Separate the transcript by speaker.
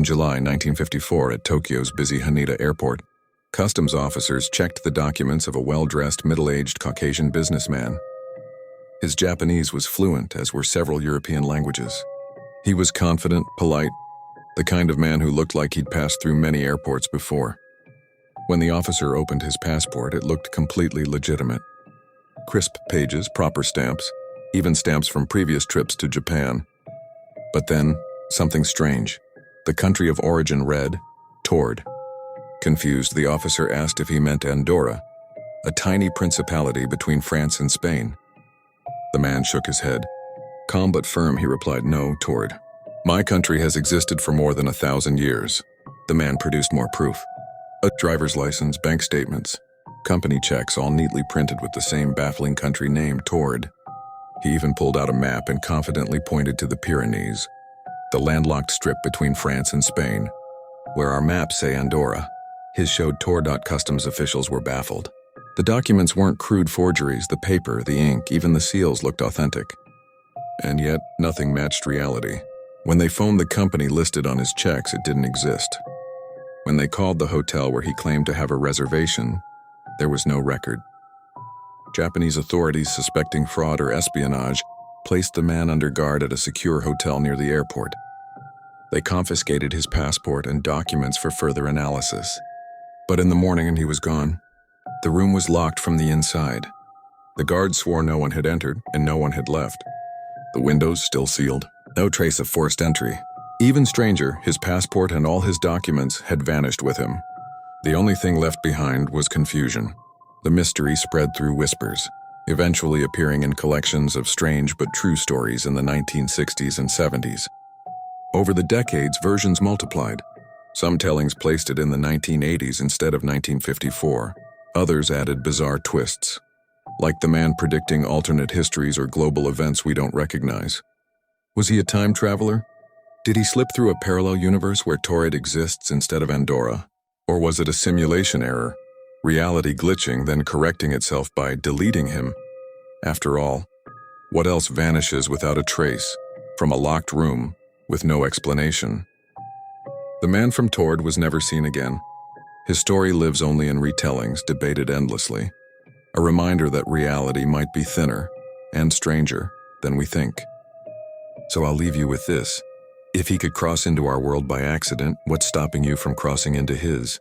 Speaker 1: July 1954, at Tokyo's busy Haneda Airport, customs officers checked the documents of a well-dressed, middle-aged Caucasian businessman. His Japanese was fluent, as were several European languages. He was confident, polite, the kind of man who looked like he'd passed through many airports before. When the officer opened his passport, it looked completely legitimate. Crisp pages, proper stamps, even stamps from previous trips to Japan. But then, something strange. The country of origin read, Taured. Confused, the officer asked if he meant Andorra, a tiny principality between France and Spain. The man shook his head. Calm but firm, he replied, "No, Taured. My country has existed for more than 1,000 years." The man produced more proof. A driver's license, bank statements, company checks, all neatly printed with the same baffling country name, Taured. He even pulled out a map and confidently pointed to the Pyrenees, the landlocked strip between France and Spain, where our maps say Andorra. His showed Taured. Customs officials were baffled. The documents weren't crude forgeries. The paper, the ink, even the seals looked authentic. And yet, nothing matched reality. When they phoned the company listed on his checks, it didn't exist. When they called the hotel where he claimed to have a reservation, there was no record. Japanese authorities, suspecting fraud or espionage, placed the man under guard at a secure hotel near the airport. They confiscated his passport and documents for further analysis. But in the morning, he was gone. The room was locked from the inside. The guards swore no one had entered and no one had left. The windows still sealed. No trace of forced entry. Even stranger, his passport and all his documents had vanished with him. The only thing left behind was confusion. The mystery spread through whispers, eventually appearing in collections of strange but true stories in the 1960s and 70s. Over the decades, versions multiplied. Some tellings placed it in the 1980s instead of 1954. Others added bizarre twists, like the man predicting alternate histories or global events we don't recognize. Was he a time traveler? Did he slip through a parallel universe where Taured exists instead of Andorra? Or was it a simulation error, reality glitching, then correcting itself by deleting him? After all, what else vanishes without a trace, from a locked room, with no explanation? The man from Taured was never seen again. His story lives only in retellings, debated endlessly. A reminder that reality might be thinner and stranger than we think. So I'll leave you with this. If he could cross into our world by accident, what's stopping you from crossing into his?